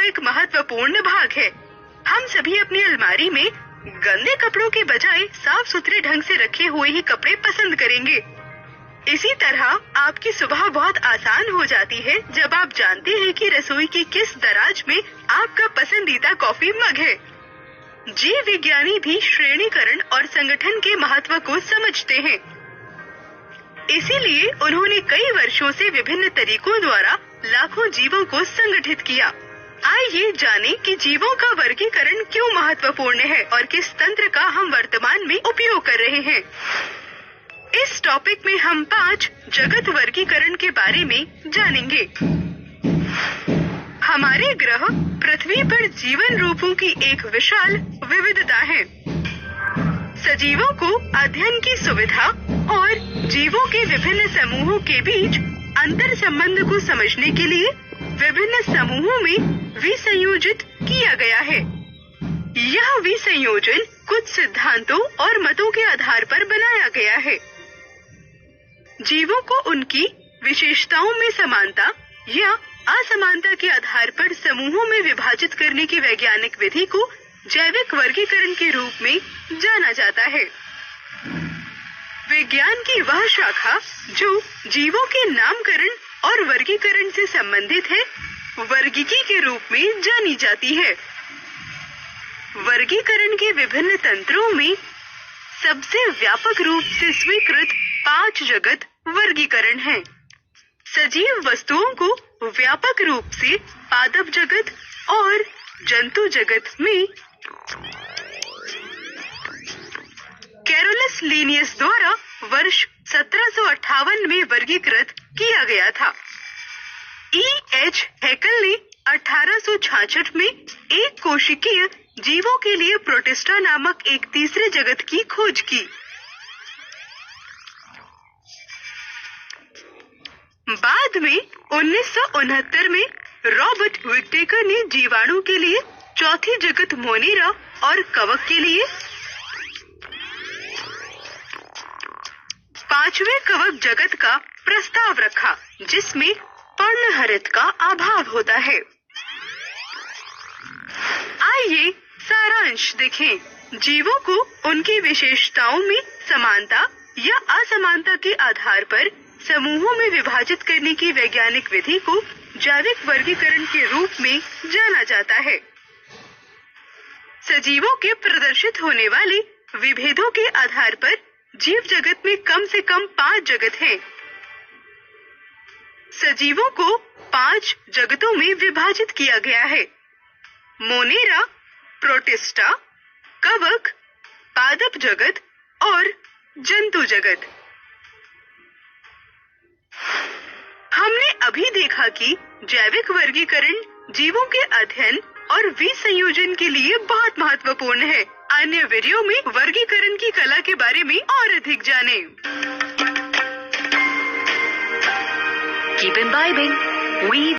एक महत्वपूर्ण भाग है। हम सभी अपनी अलमारी में गंदे कपड़ों के बजाय साफ सुथरे ढंग से रखे हुए ही कपड़े पसंद करेंगे। इसी तरह आपकी सुबह बहुत आसान हो जाती है जब आप जानते हैं कि रसोई की किस दराज में आपका पसंदीदा कॉफी मग है। जीव विज्ञानी भी श्रेणीकरण और संगठन के महत्व को समझते हैं। इसीलिए उन्होंने कई वर्षों से विभिन्न तरीकों द्वारा लाखों जीवों को संगठित किया। आइए जानें कि जीवों का वर्गीकरण क्यों महत्वपूर्ण है और किस तंत्र का हम वर्तमान में उपयोग कर रहे हैं। इस टॉपिक में हम 5 जगत वर्गीकरण के बारे में जानेंगे। हमारे ग्रह पृथ्वी पर जीवन रूपों की एक विशाल विविधता है। सजीवों को अध्ययन की सुविधा और जीवों के विभिन्न समूहों के बीच अंतर संबंध को समझने के लिए विभिन्न समूहों में विसंयोजित किया गया है। यह विसंयोजन कुछ सिद्धांतों और मतों के आधार पर बनाया गया है। जीवों को उनकी विशेषताओं में समानता या असमानता के आधार पर समूहों में विभाजित करने की वैज्ञानिक विधि को जैविक वर्गीकरण के रूप में जाना जाता है। विज्ञान की वह शाखा जो जीवों के नामकरण और वर्गीकरण से संबंधित है, वर्गीकी के रूप में जानी जाती है। वर्गीकरण के विभिन्न तंत्रों में सबसे व्यापक रूप से स्वीकृत 5 जगत वर्गीकरण हैं। सजीव वस्तुओं को व्यापक रूप से पादप जगत और जंतु जगत में कैरोलस लीनियस द्वारा वर्ष 1758 में वर्गीकृत किया गया था। E.H. हैकल ने 1866 में एक कोशिकीय जीवों के लिए प्रोटिस्टा नामक एक तीसरे जगत की खोज की। बाद में 1969 में रॉबर्ट विटेकर ने जीवाणु के लिए चौथी जगत मोनेरा और कवक के लिए 5वें कवक जगत का प्रस्ताव रखा, जिसमें पर्णहरित का अभाव होता है। आइए सारांश देखें। जीवों को उनकी विशेषताओं में समानता या असमानता के आधार पर समूहों में विभाजित करने की वैज्ञानिक विधि को जैविक वर्गीकरण के रूप में जाना जाता है। सजीवों के प्रदर्शित होने वाले विभेदों के आधार पर जीव जगत में कम से कम 5 जगत हैं। सजीवों को 5 जगतों में विभाजित किया गया है: मोनेरा, प्रोटिस्टा, कवक, पादप जगत और जंतु जगत। हमने अभी देखा कि जैविक वर्गीकरण जीवों के अध्ययन और विसंयोजन के लिए बहुत महत्वपूर्ण है। अन्य वीडियो में वर्गीकरण की कला के बारे में और अधिक जानें। Keep imbibing. We